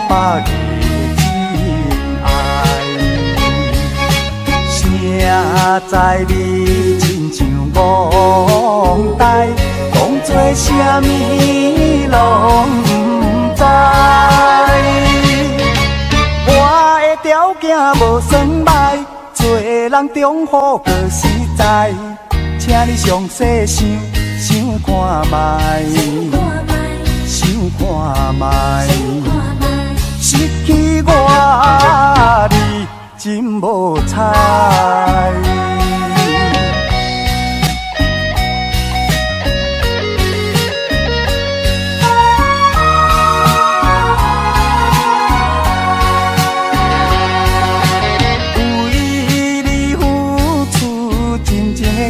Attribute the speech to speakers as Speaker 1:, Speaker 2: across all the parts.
Speaker 1: 百个真爱，谁知你亲像憨呆，讲做啥物拢不知。我的条件无算歹，做人中好个实在，请你详细想看觅，想看觅，失去我你真无彩。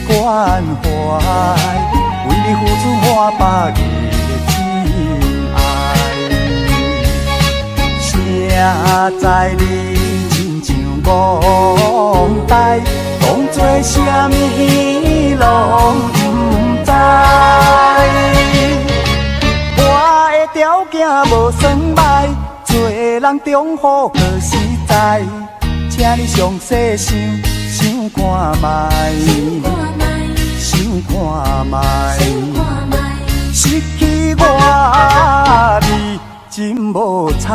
Speaker 1: 关怀，为你付出满百个真爱，谁知你亲像憨呆，讲做啥物拢不知。我的条件无算歹，做人中好个实在，请你详细想看觅。想看觅，失去我你真无彩。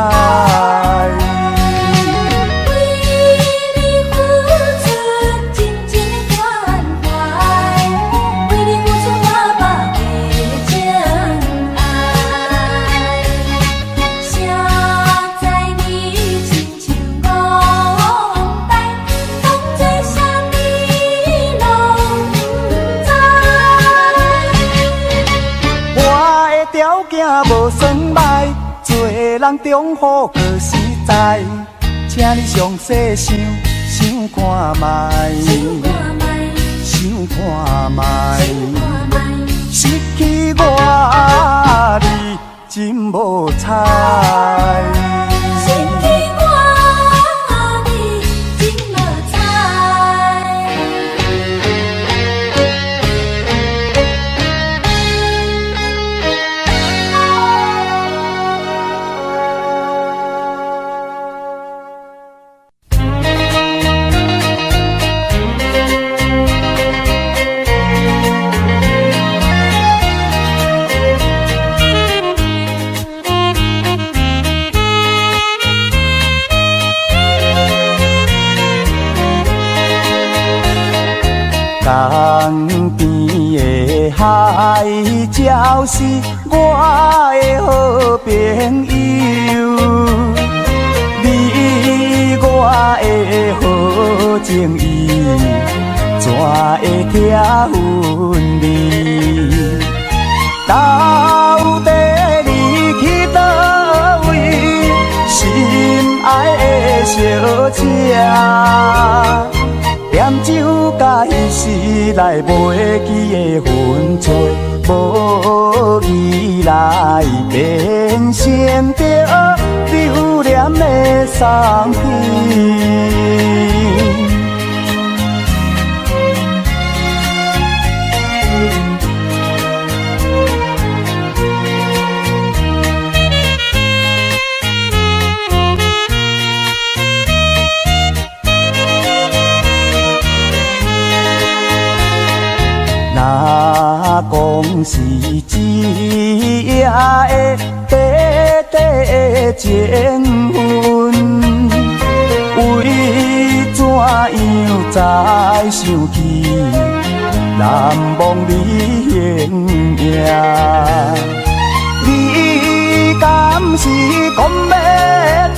Speaker 1: 无算歹，做人中好个实在，请你详细想看觅，想看觅，失去我你真无彩。江边的海鸟是我的好朋友，你我的好情谊，怎会拆分离？到底你去倒位？心爱的小姐。点酒甲彼时来袂记的分寸，无意来变成着留恋的送片。若讲是一夜的短短情分，为怎样再想起难忘你形影？你敢是讲要等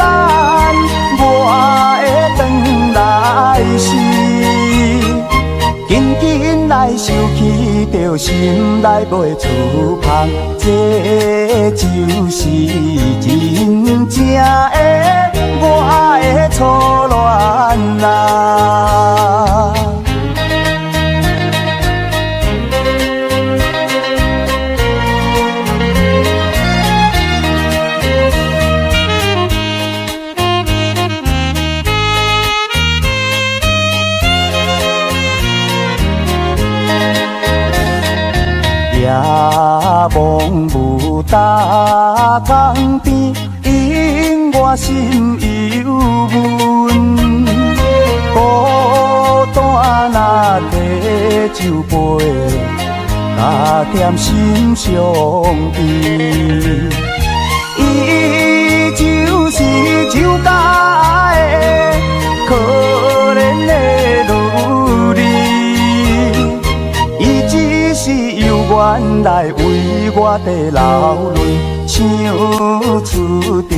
Speaker 1: 我会转来时？紧紧来想起着心内袂触碰，这就是真正的我的初恋啊！夜望牡丹江边，永远我心犹闷，孤单若摕酒杯，加添心伤悲。伊就是酒家的可怜的女儿，伊只是由原来为我地流泪。唱出着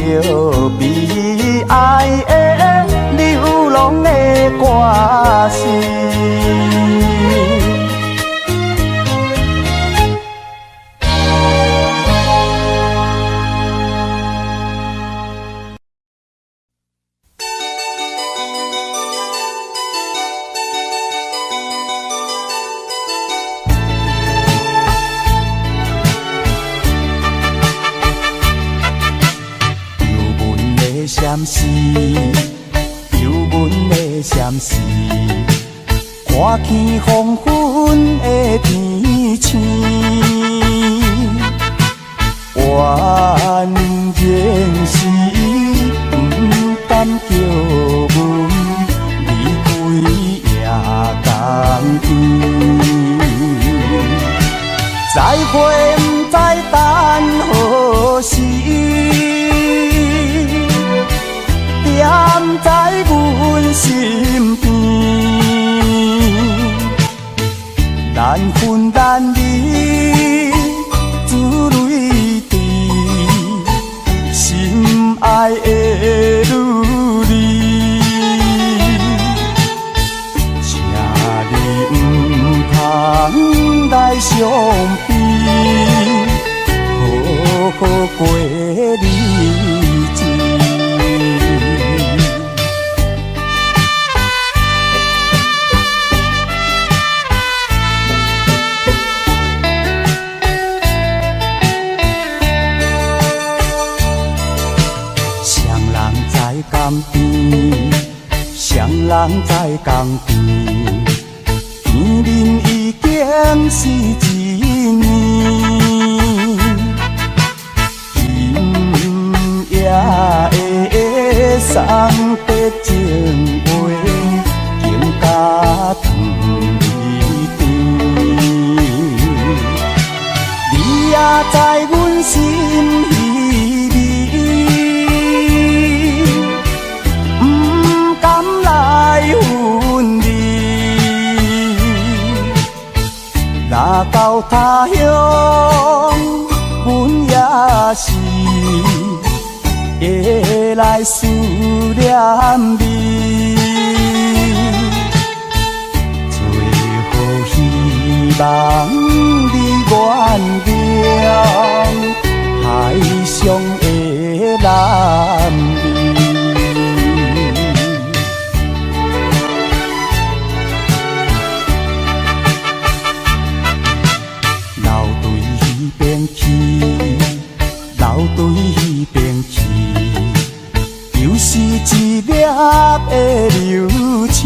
Speaker 1: 悲哀的流浪的歌词。闪时，忧闷的闪时，看见黄昏的天星，怨然是不甘叫阮离开夜港边，再会不知等何时。踮在阮身边，难分难离，珠泪滴，心爱的女儿，请你不通来伤悲，好好过日子。江边，双人在江边，见面已经是一年。今夜的送别情话，竟甲糖里甜。你也知阮心稀微。若到他乡，阮也是会来思念你。最后希望你原谅海上的男儿。流对迄边去，又是一粒的流星，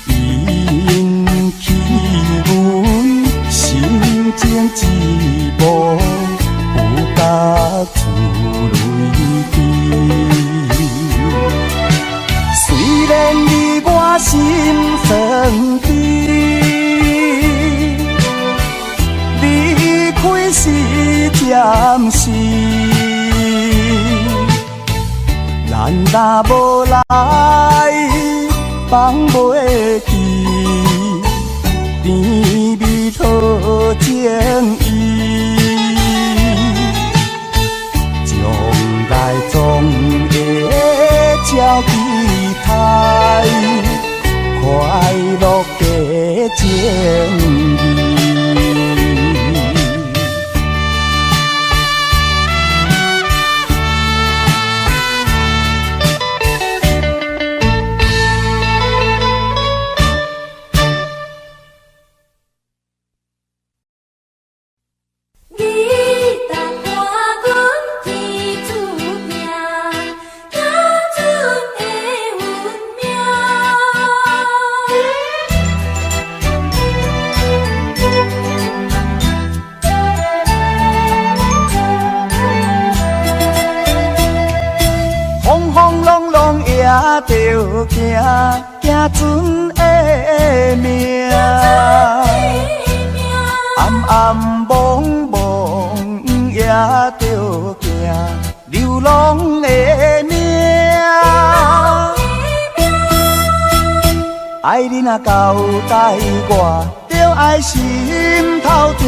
Speaker 1: 引起阮心情一幕有甲出泪滴。虽然离我心酸悲。开是暂时，咱若无来放袂记，甜蜜好情意，将来总会照期待，快乐的情义。着行行船的命，暗暗蒙蒙也着行流浪的命。爱你若交代我，着爱心头疼。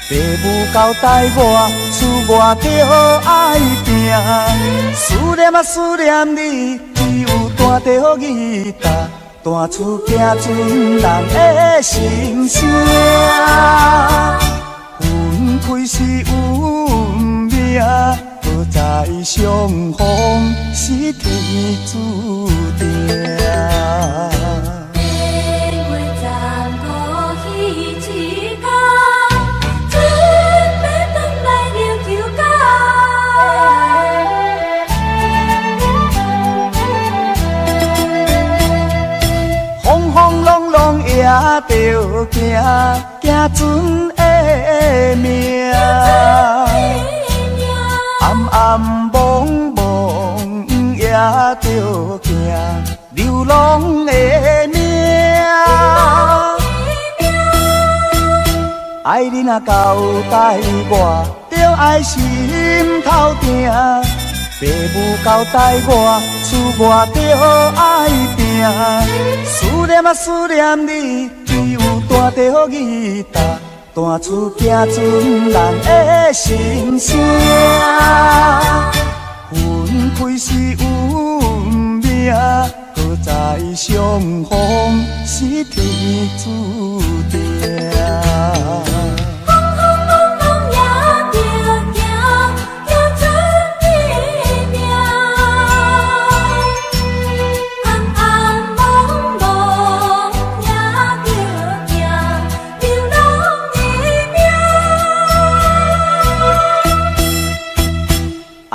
Speaker 1: 父母交代我，厝外着爱拼。思念啊思念你，只有弹着吉他，弹出行船人的心声。分开是运命，不再相逢是天注定。也着行行船的命，暗暗蒙蒙也着行流浪的命。爱你若交代我，着爱心头疼。父母交代我，厝外着爱拼。思念啊思念你，只有弹着吉他，弹出行船人的心声。分开是运命，不再相逢是天注定。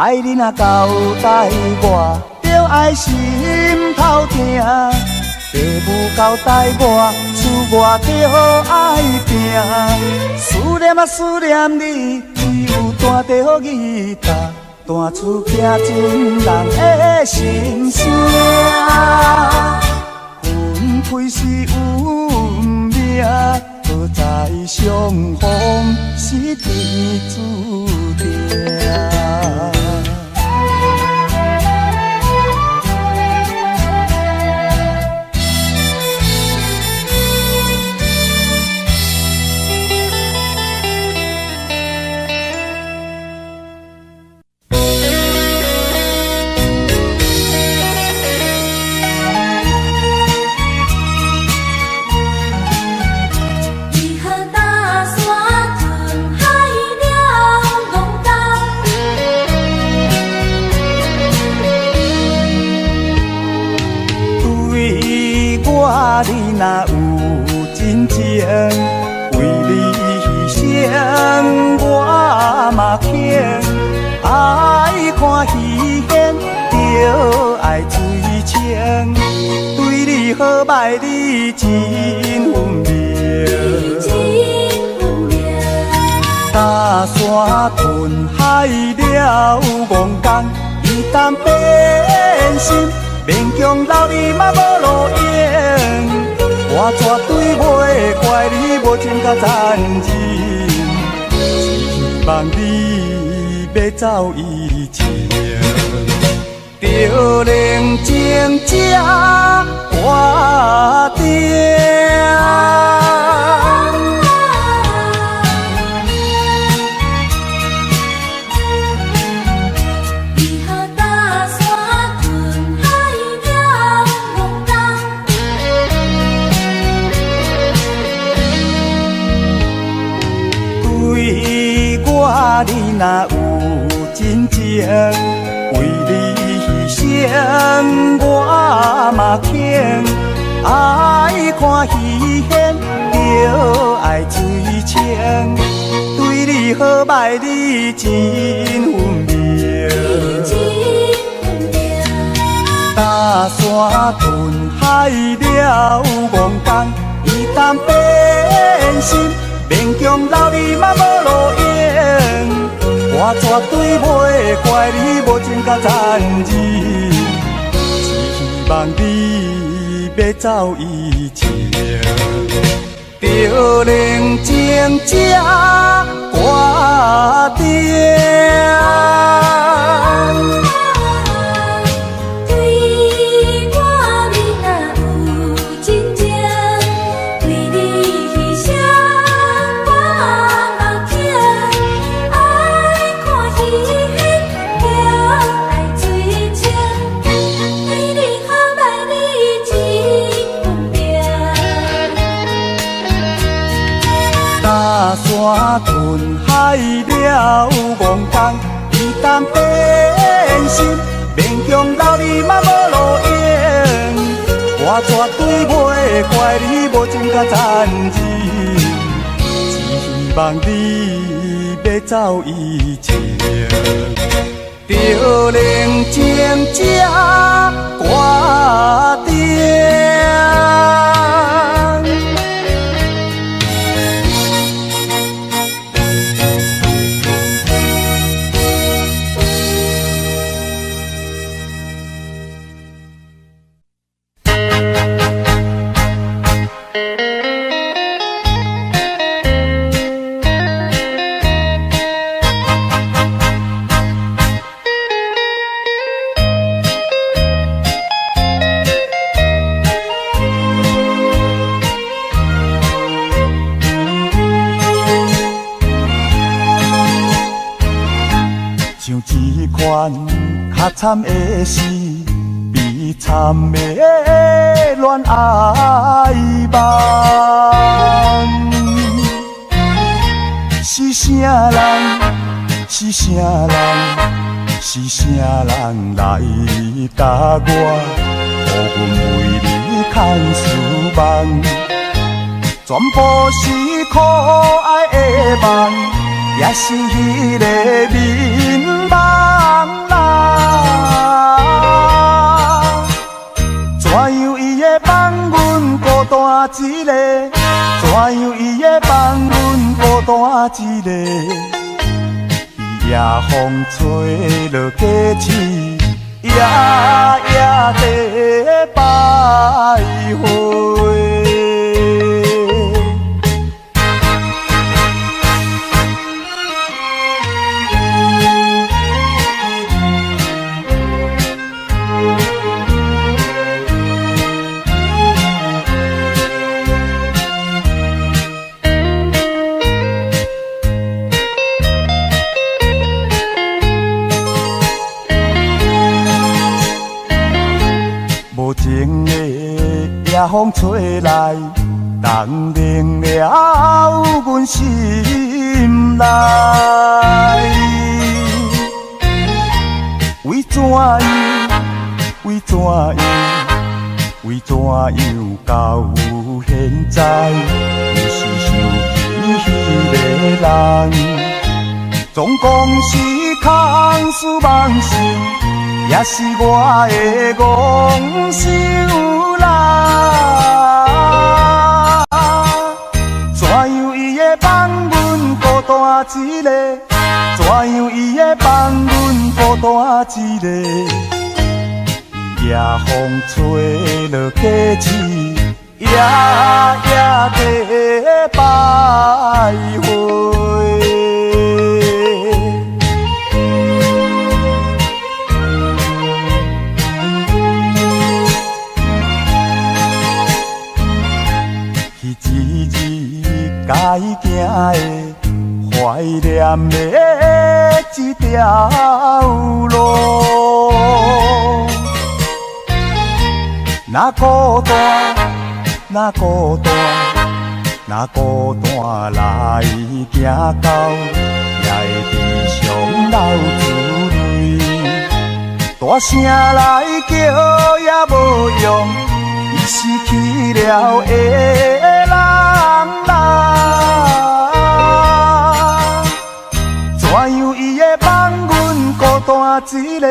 Speaker 1: 爱你若交代我，着爱心头疼。父母交代我，厝外着爱拼。思念啊思念你，只有弹着吉他，弹出行船人的心声。分开是运命，不再相逢是天注定。你若有真情，为你牺牲我嘛肯。爱看稀罕，着爱水清。对你好歹你真分明。搭山吞海了戆工，伊担变心。勉强留你嘛无路用，我绝对袂怪你无情甲残忍，只希望你要走以前，着冷静才决定。你若有真情，为你牺牲我嘛肯。爱看稀罕，着爱水清。对你好歹你真分明。搭山吞海了戆工，伊担变心。勉强留你嘛无路用，我绝对袂怪你无情甲残忍，只望你要走以前，就冷静这决定。山吞海了戆空，伊担变心，勉强留你嘛无路用。我绝对袂怪你无情甲残忍，只望你要走以前，就冷静这决定。较惨的是悲惨的恋爱梦，是啥人？是啥人？是啥人来甲我，予阮为你牵思梦，全部是可爱的梦，也是迄个眠梦啦。怎样伊会放阮孤单一个？怎样伊会放阮孤单一个？夜风吹落街市，夜夜地徘徊。无情的夜风吹来，冻冷了阮心内。为怎样？为怎样？为怎样到现在，还是想起迄个人？总讲是空思梦想。也是我的戆手啦，怎样伊会放阮孤单一个？怎样伊会放阮孤单一个？夜风吹落街市，夜夜地徘徊。该行的、怀念的一条路，若孤单，若孤单，若孤单来行到，也会悲伤流珠泪。大声来叫也无用，伊失去了的人啦。怎样伊会放阮孤单一个？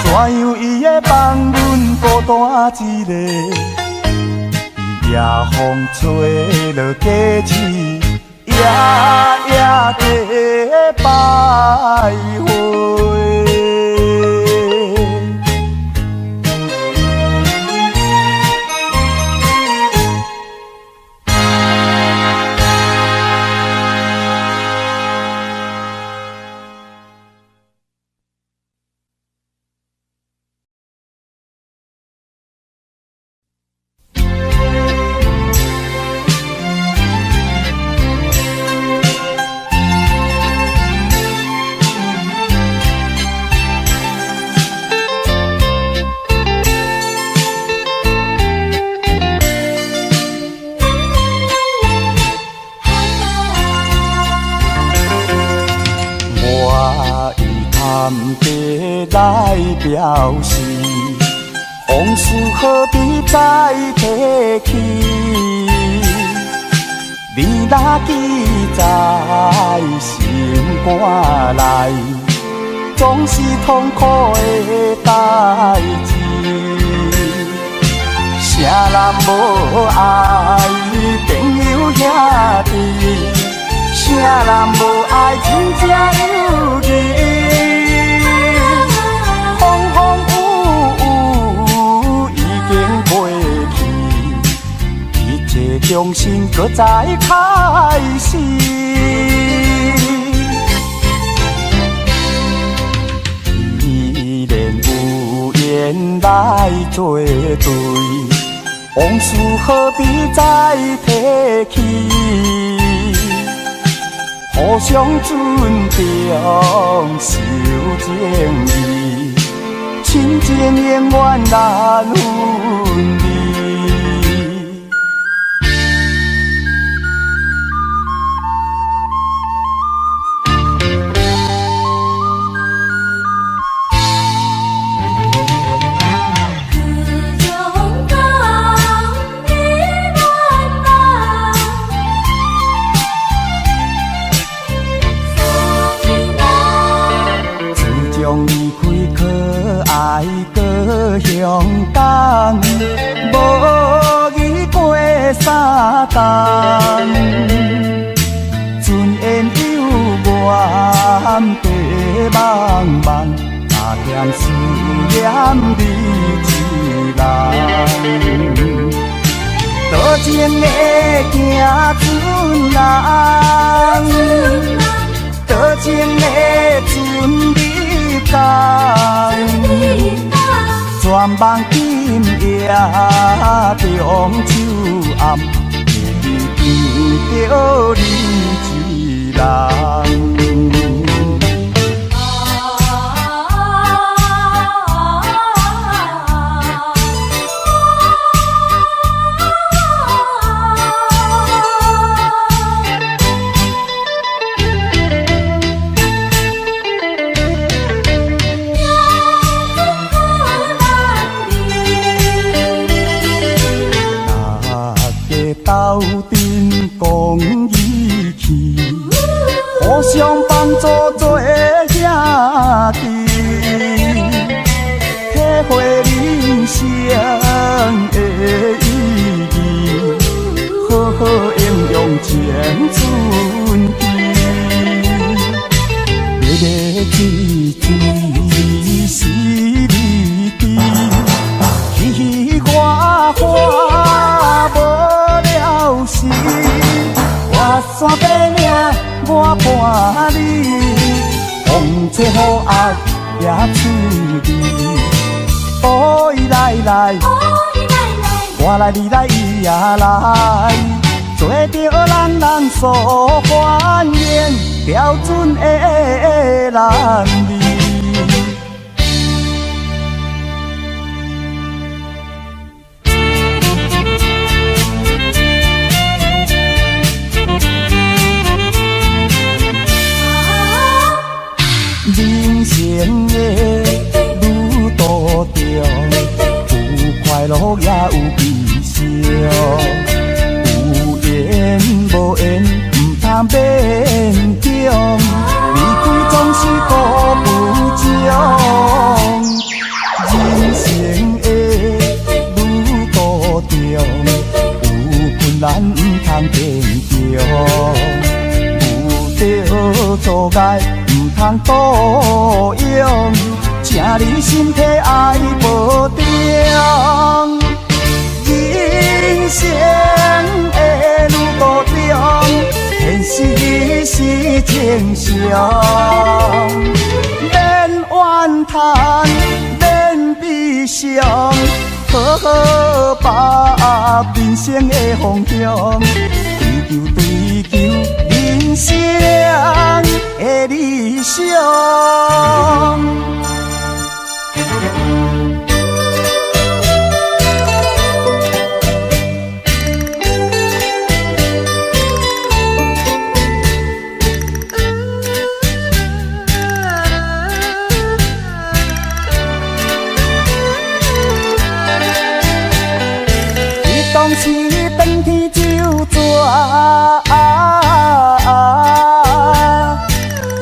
Speaker 1: 怎样伊会放阮孤单一个？夜风吹落街市，夜夜地徘徊。以谈地来表示，往事何必再提起？你若记在心肝内，总是痛苦的代志。啥人无爱朋友兄弟？啥人无爱亲情友谊？风风雨雨已经过去，一切重新搁再开始。既然有缘来作对，往事何必再提起？互相尊重，守情义，亲情永远难分离。香港无遇过三冬，尊严有缘地茫茫，哪嫌思念你一人？多情的行船人，多情的船你讲。全望今夜中秋暗，见着你一人。斗阵讲义气，互相帮助做兄弟，体会人生的意义，好好应用青春期。日日追追是你的，喜喜花花无时，我山白领我伴你，风吹雨压也出离。哦，伊来来，我来你来伊也来，做着人人所欢迎标准的男儿。人生的路途中，有快乐也有悲伤，有缘无缘唔通勉强，离开总是顾不将。人生的路途中，有困难唔通勉强，有着阻碍唔通多用，请你身体爱保重。人生的路途中，现实是正常，免怨叹，免悲伤，好好把人生的方向，追求人生的理想。总是转天就逝。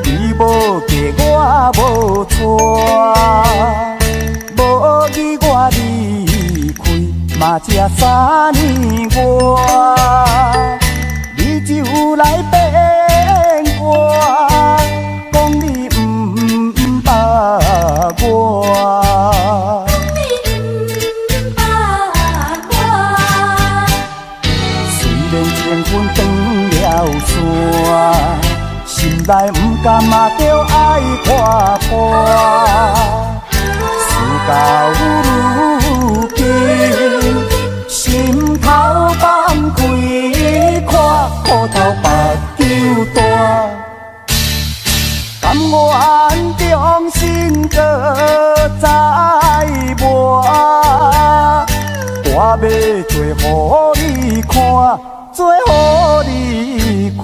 Speaker 1: 你无嫁我无娶，无义我离开，嘛才3年外，你就来变我，讲你不捌我。情分断了线，心内不甘嘛着爱看破。事到如今，心头放开看，苦头目睭大。甘愿重新搁再磨，我要做予你看。做予你看，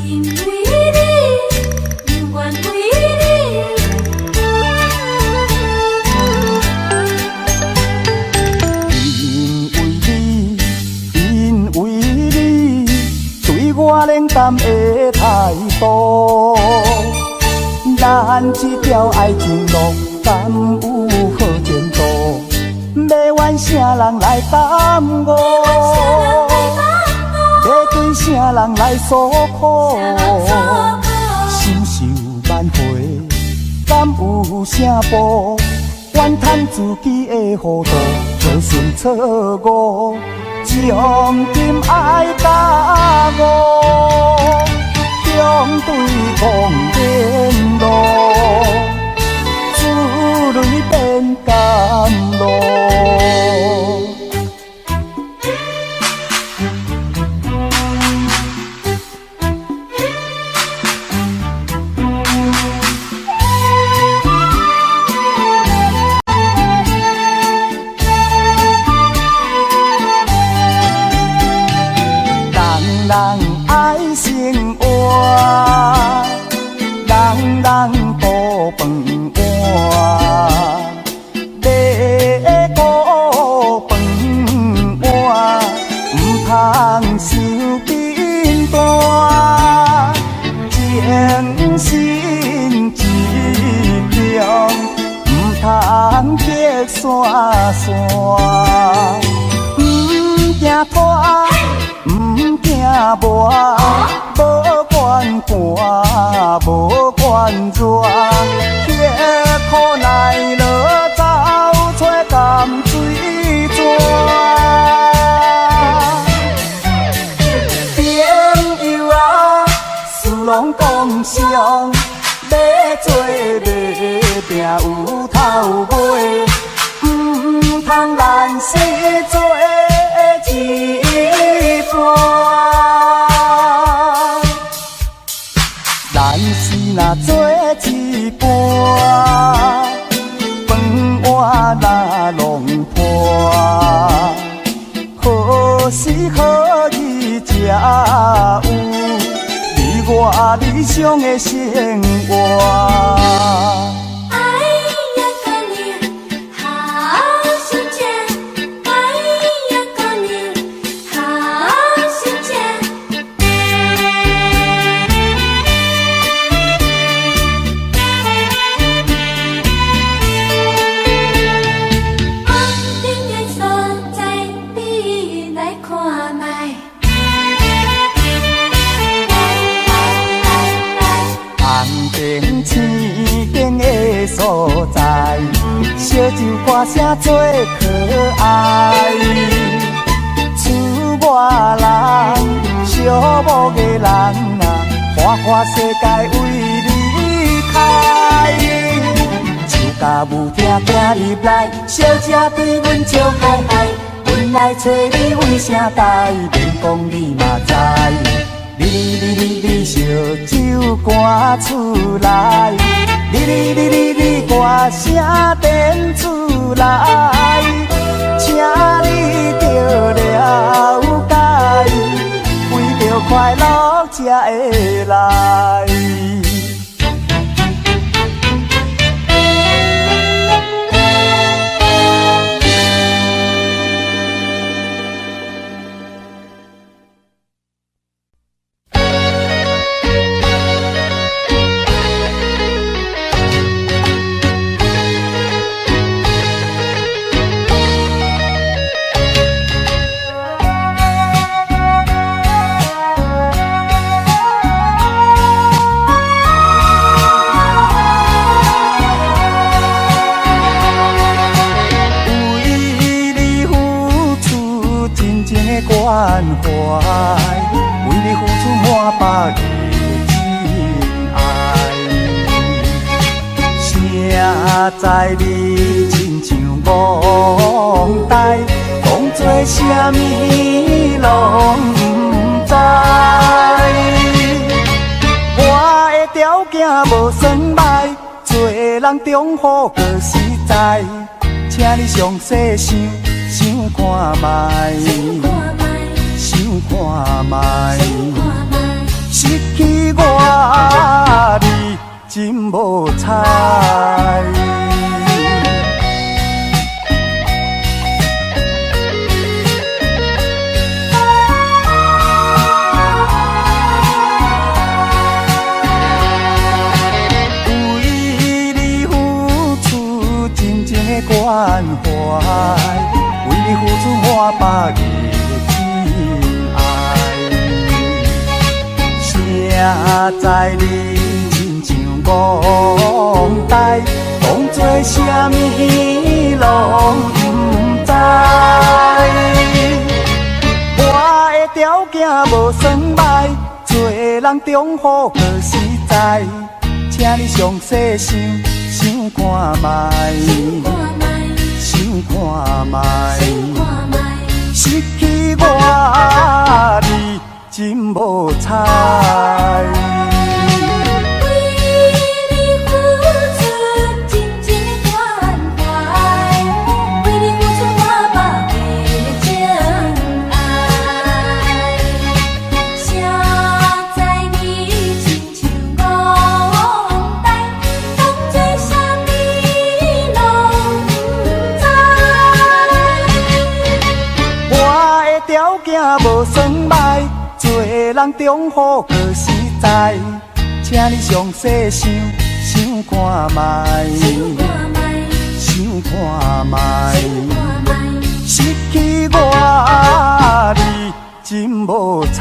Speaker 2: 因为你，永远为你，
Speaker 1: 因为你对我冷淡的态度。咱这条爱情路，敢有好前途？要怨啥人来耽误？要对啥人来诉苦？心受万回，敢有啥补？怨叹自己的糊涂，错顺错误，将今爱甲我。相对讲天路，珠泪变甘露。人人爱生活，人人都饭碗，要顾饭碗，唔通伤紧单，情深志重，唔通隔山山，唔惊拖。惊磨，无管寒，无管热，迄苦耐落走出甘水泉。朋友啊，事拢讲上，要做要拼有头尾，唔通咱生做一咱是若做一半，饭碗若弄破，何时何以才有你我理想的生活？所在，小酒歌声最可爱。厝外人，小某个人啊，花花世界为你开。酒家母听听入来，小姐对阮笑嗨嗨，阮来找你为啥代？免讲你嘛知。你烧酒赶出来，你歌声电出来，请你着了解，为着快乐才会来。的关怀，为你付出满百个真爱。谁知你亲像憨呆，讲做啥物拢不知。我的条件无算歹，做人忠厚搁实在，请你详细想看觅，想看觅，失去我你真无彩。关怀，为你付出满百个真爱。谁知你亲像憨呆，讲做啥物拢不知。我的条件无算歹，做人忠厚搁实在，请你详细想看觅。想看觅，失去我你真无彩。无算歹，做人忠厚搁实在，请你详细想看觅，想看觅，失去我你真无彩。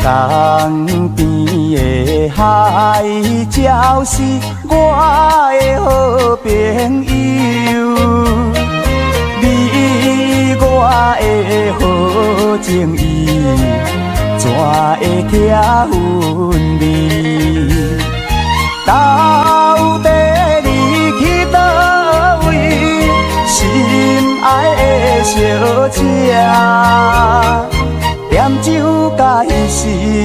Speaker 1: 江边的海鸟是我的好朋友，你我的好情谊，怎会拆分离？到底你去倒位？心爱的小姐。点酒甲彼时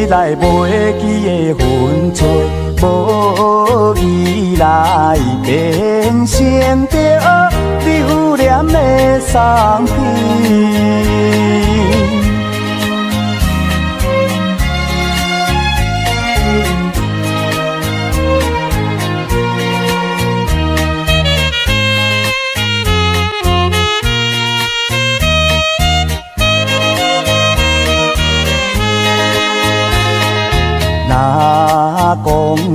Speaker 1: 来袂记的分寸，无意来变成着留恋的送片。若讲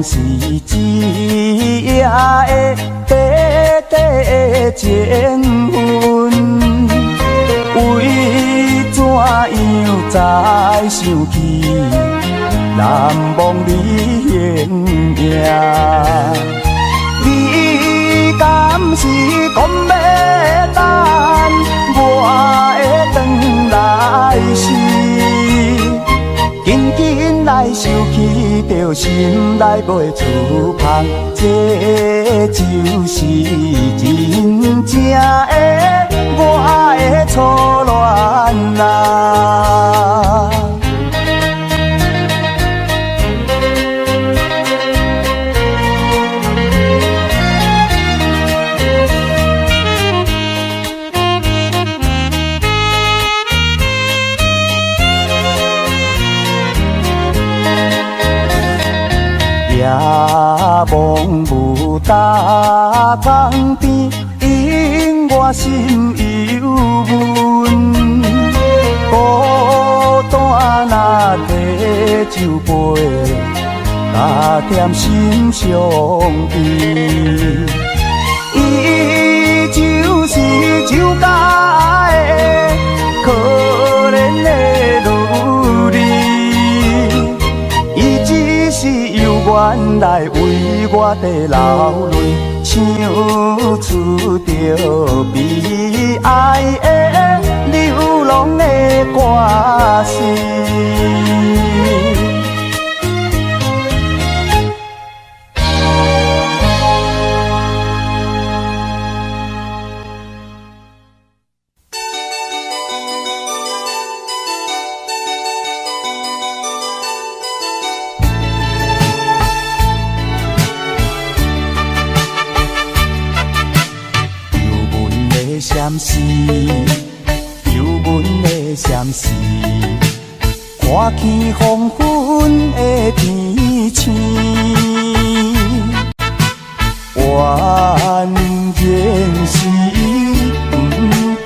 Speaker 1: 是一夜的短短情分，为怎样再想起难忘你形影？你敢是讲要等我会转来时？紧紧来想起着心内袂触碰，这就是真正的我的初恋啊！夜梦雾搭江边，引我心忧闷。孤单若提酒杯，加添心伤悲。伊就是酒家的可怜的女儿，伊只是由原来为我地流泪，唱出着悲哀的流浪的歌词。闪时，忧闷的闪时，看见黄昏的天星，原然是不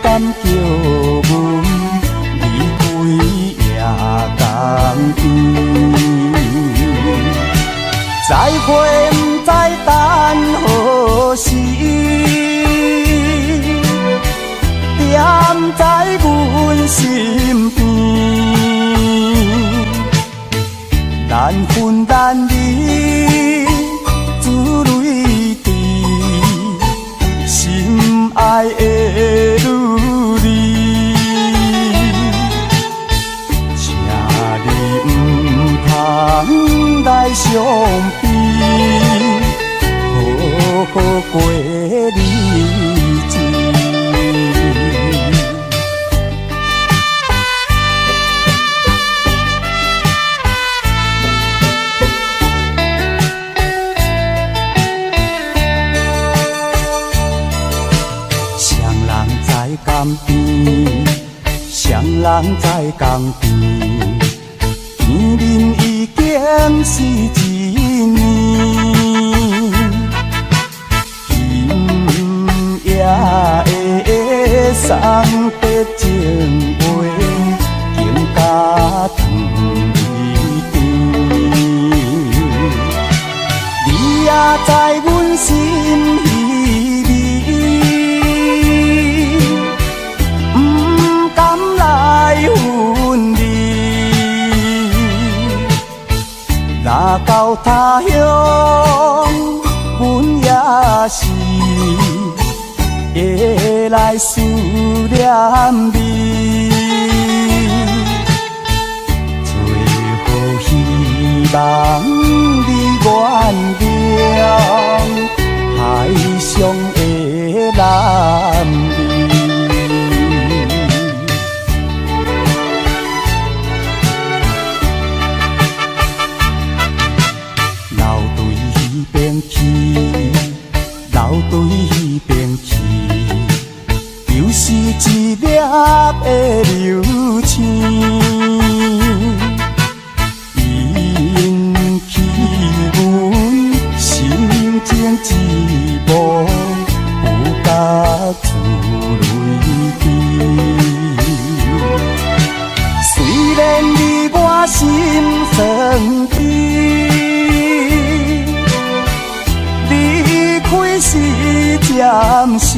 Speaker 1: 甘叫阮离开夜港边，再会不知等何时。踮在阮身边，难分难离，珠泪滴，心爱的女儿，请你不通来伤悲，好好过日子。江边，双人在江边，见面已经是一年。今夜的送别情话，更加长离甜。你也在阮心里。若到他乡，阮也是会来思念你。最后希望你原谅海上的男儿。流对迄边去，就是一粒的流星，引起阮心情一幕不觉出泪滴。虽然离我心酸悲。开是暂时，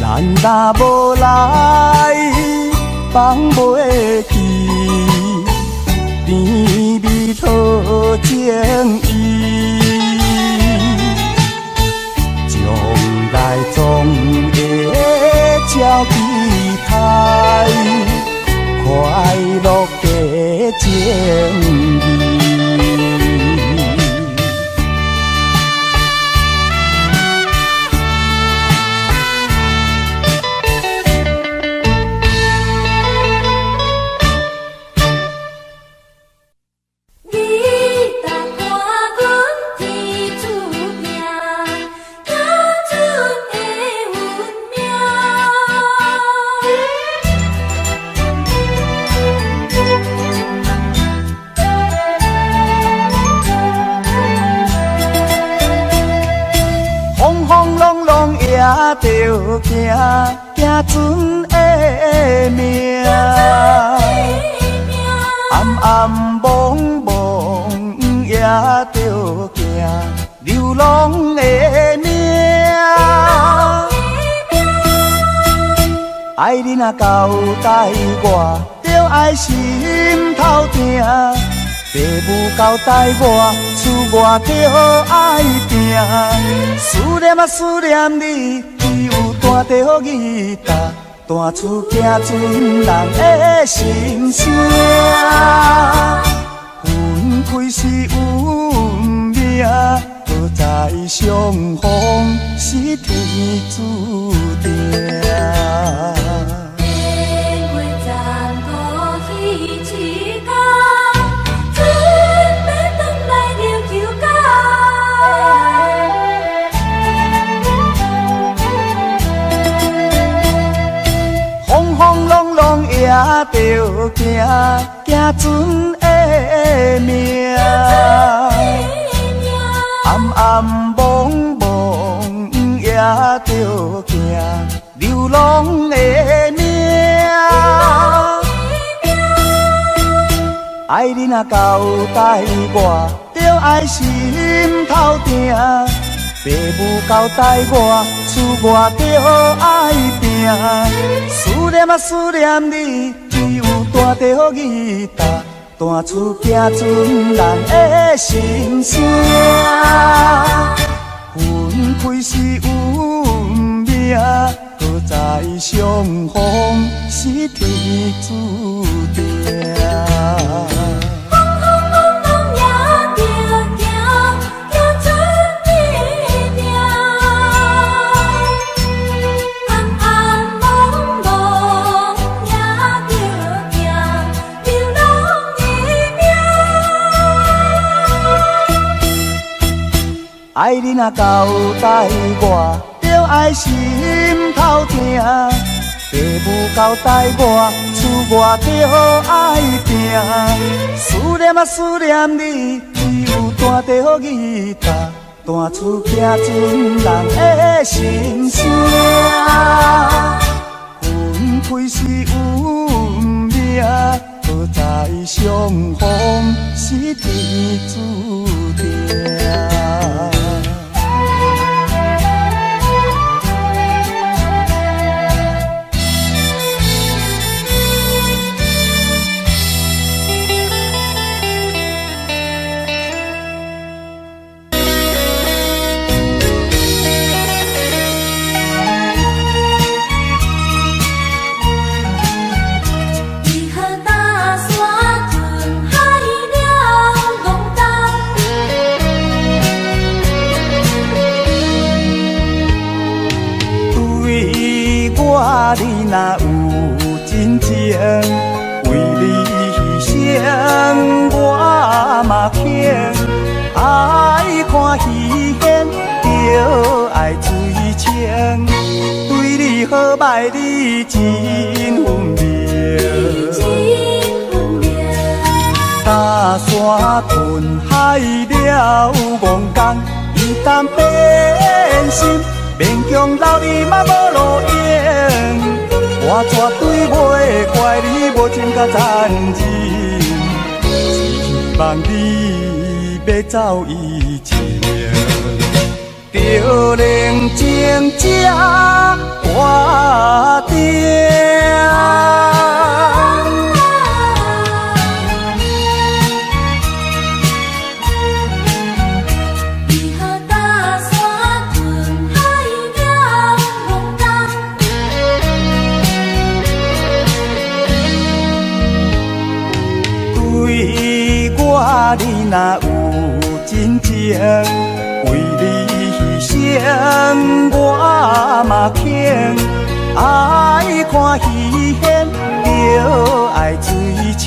Speaker 1: 咱若无来放袂记，甜蜜好情意，将来总会照期待，快乐的情义。行，行船的命。暗暗蒙蒙也着行，流浪的命。爱你若交代我，着爱心头疼。父母交代我，厝外着爱拼。思念啊思念你，只有弹着吉他，弹出行船人的心声。分开是运命，好在相逢是天注定。也着行，行船的命。暗暗蒙蒙也着行，流浪的命。爱你若交代我，着爱心头疼。父母交代我，厝外着爱拼。思念啊思念你，只有弹着吉他，弹出行船人的心声。分开是运命，好在相逢是天注定。爱你若交代我，着爱心头疼。父母交代我，厝外着爱拼。思念啊思念你，只有弹着吉他，弹出行船人的心声。分开是运命，好在相逢是天注定。你若有真情，为你牺牲我嘛肯。爱看戏演，着爱水清。对你好歹你真分明。搭山困海了戆工，伊担变心。勉强留你嘛无路用，我绝对袂怪你无情甲残忍，希望你要走以前，着冷静才决定。你若有真情，为你牺牲我嘛肯。爱看戏演，着爱水清。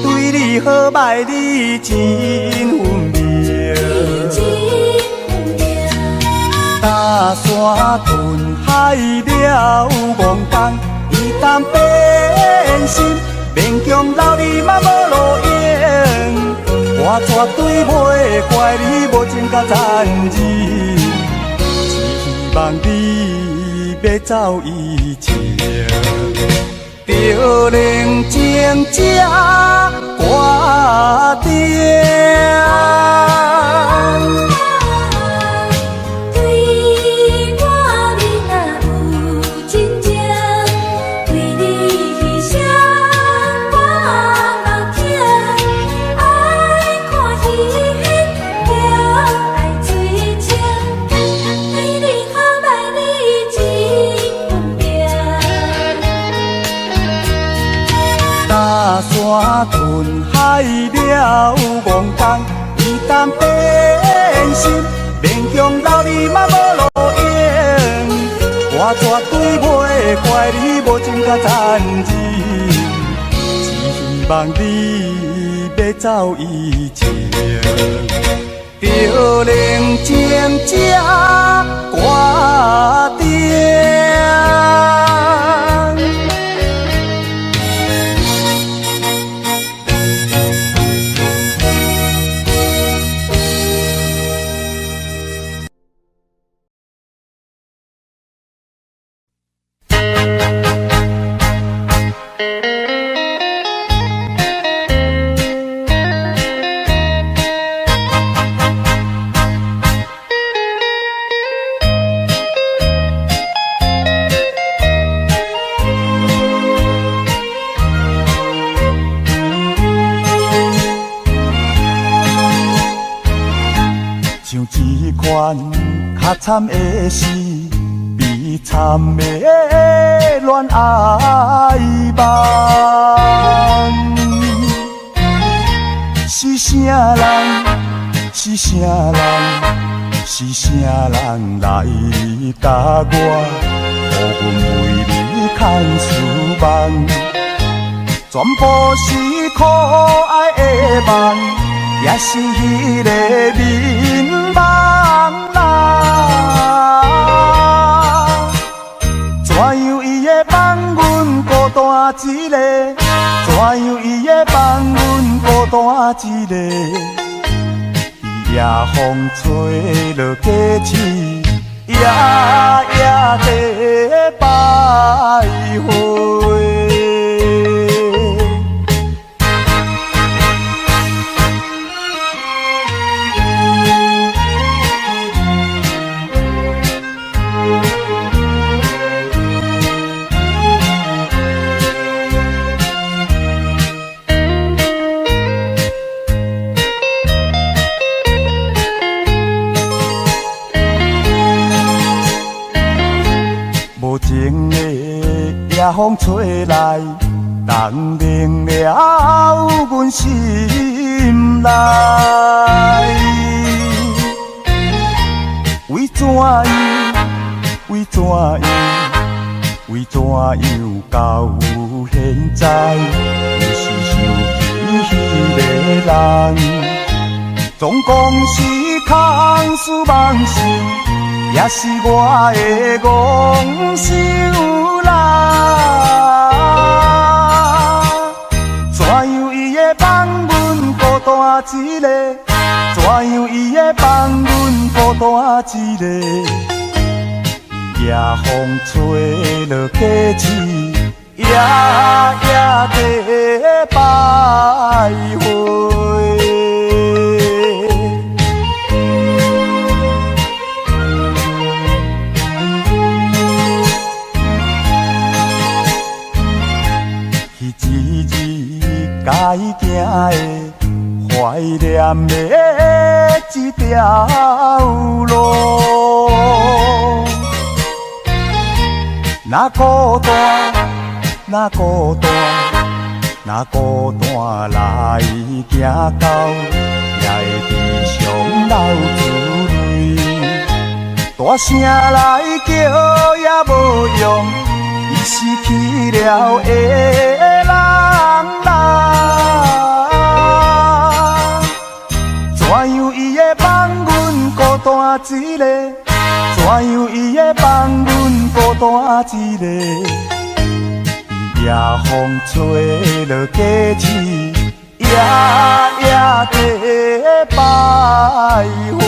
Speaker 1: 对你好歹你真分明。搭山困海了戆工，伊担变心。勉强留你嘛无路用，我绝对袂怪你无情甲残忍，希望你要走以前，就能静这挂定。山吞海了戆江，伊担变心，勉强留你嘛无路用。我绝对袂怪你无情甲残忍，只希望你要走以前，就能静这挂定。较惨的是悲惨的恋爱梦，是啥人？是啥人？是啥人来甲我，予阮为你牵思梦，全部是可爱的梦，也是迄个眠梦。怎样伊会放阮孤单一个？怎样伊会放阮孤单一个？夜风吹落街市，夜夜地徘徊。夜风吹来，冻凝了阮心内。为怎样？为怎样？为怎样到现在，还是想起迄个人？总讲是空思梦想，也是我的戆想啦。怎样伊会放阮孤单一个？怎样伊会放阮孤单一个？夜风吹落街市，夜夜地徘徊。该行的、怀念的一条路，若孤单，若孤单，若孤单来行到，也会悲伤流珠泪。大声来叫也无用，伊失去了的人啦。怎样伊会放阮孤单一个？怎样伊会放阮孤单一个？夜风吹落街市，夜夜地徘徊。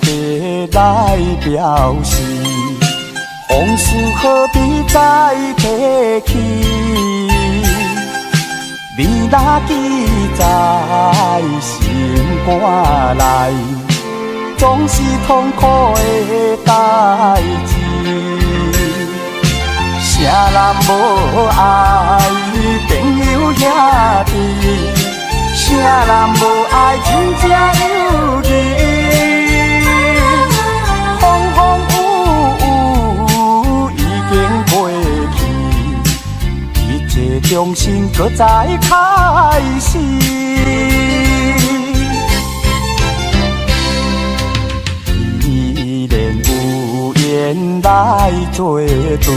Speaker 1: 地来表示，往事何必再提起？你若记在心肝内，总是痛苦的代志。啥人无爱朋友兄弟？啥人无爱亲情友谊？风风雨雨已经过去，一切重新搁再开始。依然有缘来作对，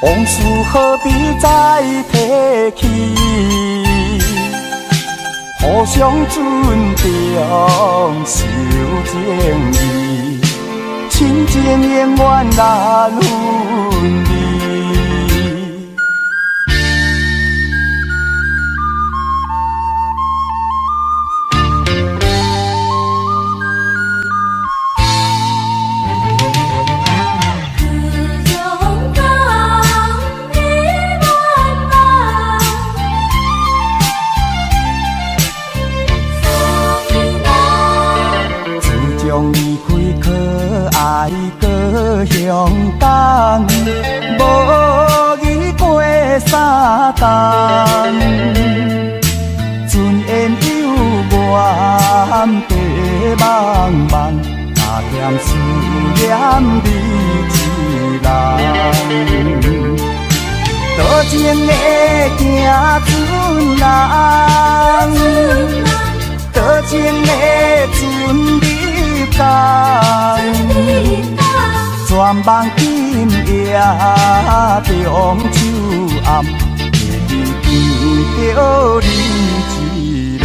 Speaker 1: 往事何必再提起？互相尊重，守情义，亲情永远难分离。向东，无遇过三冬，尊严有缘地茫茫，哪嫌思念你一人？多情的行船人，多情的船入港。全梦今夜中秋暗，见着你一人。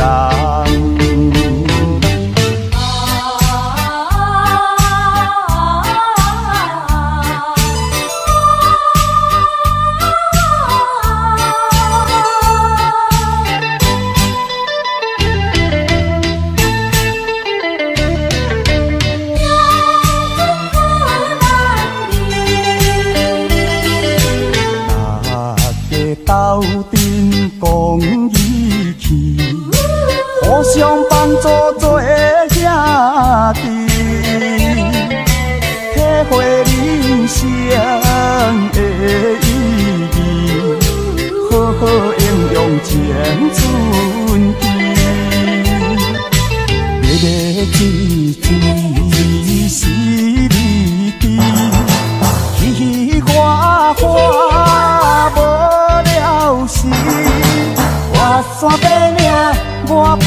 Speaker 1: 斗阵讲义气，互相帮助做兄弟，体会人生的意义，好好应用青春期。热热水水是你知，喜喜欢欢无。是我山爬岭，我伴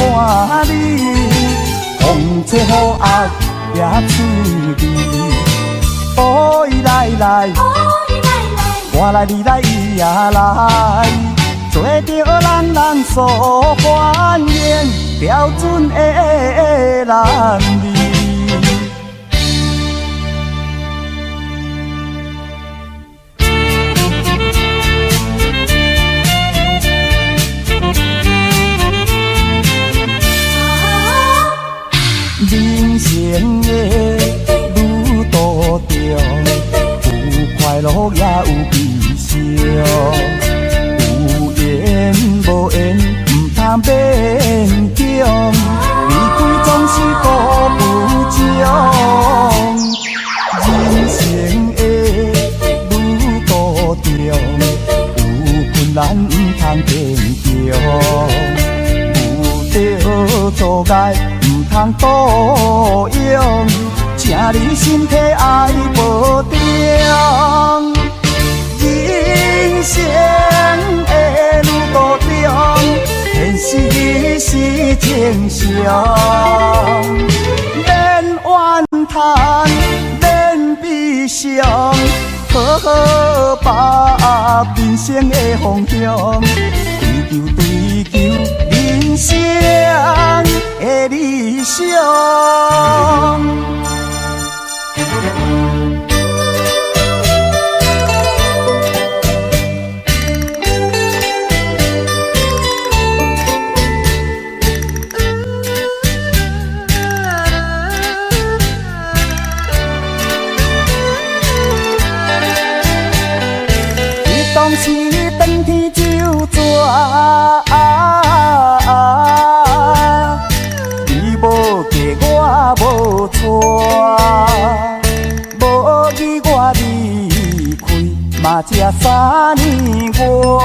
Speaker 1: 你，风吹雨压也出味。哦，伊来来，我来你来伊也来，做着咱人所欢迎标准的男儿。人生的路途中，有快乐也有悲伤，有缘无缘唔通勉强，离开总是顾不将。人生的路途中，有困难唔通坚强，有着阻碍。通多用，请你身体爱保重。人生的路途中，现实是正常，免怨叹，免悲伤，好好把人生的方向，追求人生的理想。当时转天就逝。你无嫁我无娶，无义我离开，嘛才3年外，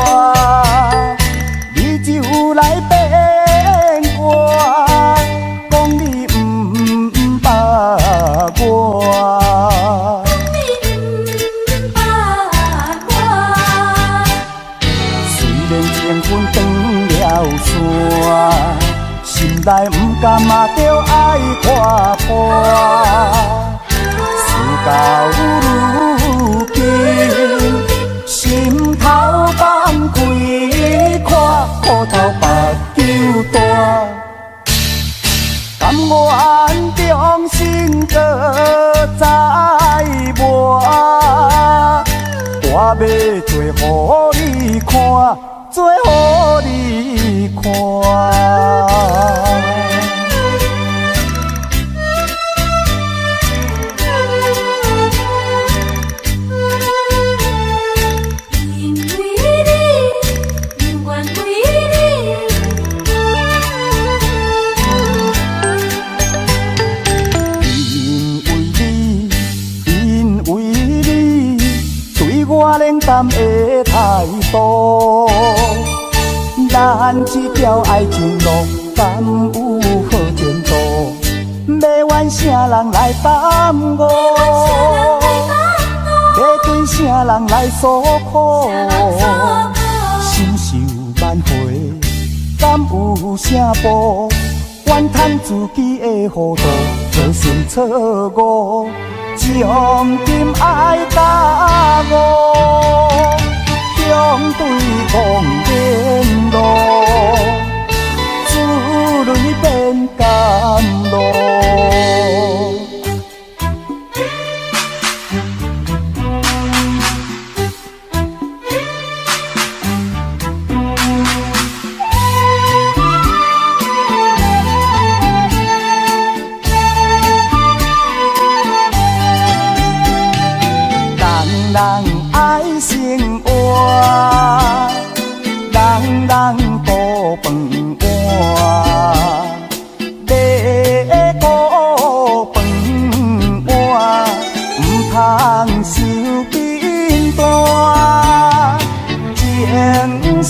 Speaker 1: 你就来变我，讲你不捌我。情分断了线，心内不甘嘛着爱看破。事到如今，心头放开看，苦头目睭大。甘愿重新搁再磨，我要做予你看。做予你看，
Speaker 2: 因为你，永远为你。
Speaker 1: 因为你对我冷淡的态度。咱这条爱情路，敢有好前途？要怨啥人来耽误？要对啥人来诉苦？心受万回，敢有啥补？怨叹自己的糊涂，错心错误，将今爱甲我。相对望见路，珠泪变甘露。人爱生活，人顾饭碗，要顾饭碗，唔通受贫寒，情深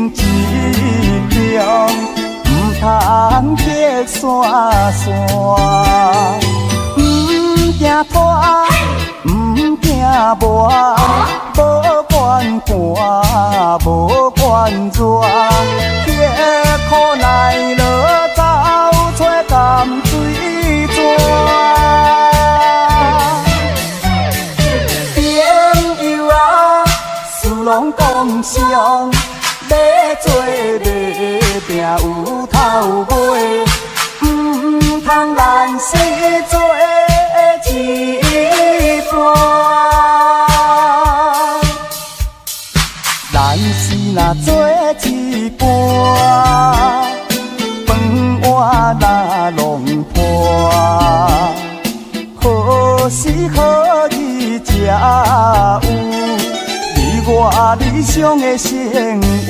Speaker 1: 一条，唔通隔山山，唔惊拖。无管寒，无管热，刻苦耐劳，走出甘水泉。朋友啊，事拢讲上，要做要拼有头尾，唔通难死做一半。咱是若做一半，饭碗若弄破，何时何以才有你我理想的生活？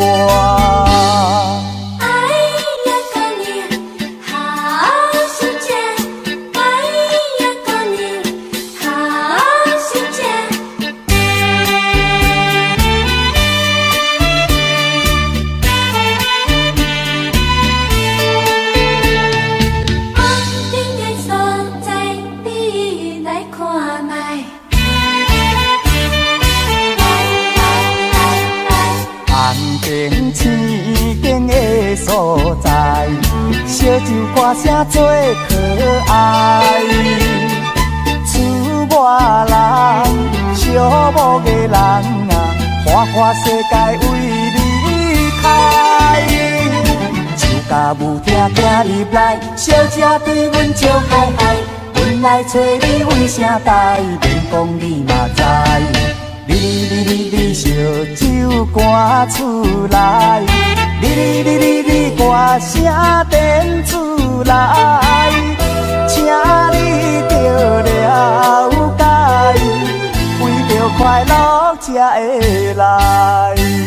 Speaker 1: 所在，小酒歌声最可爱，厝外人，小某个人啊，花世界为你开。酒家母听入来，小姐对阮笑嗨嗨，阮来找你为啥代，免讲你嘛知。你烧酒赶厝来，你歌声电出来，请你着了解，为着快乐才会来。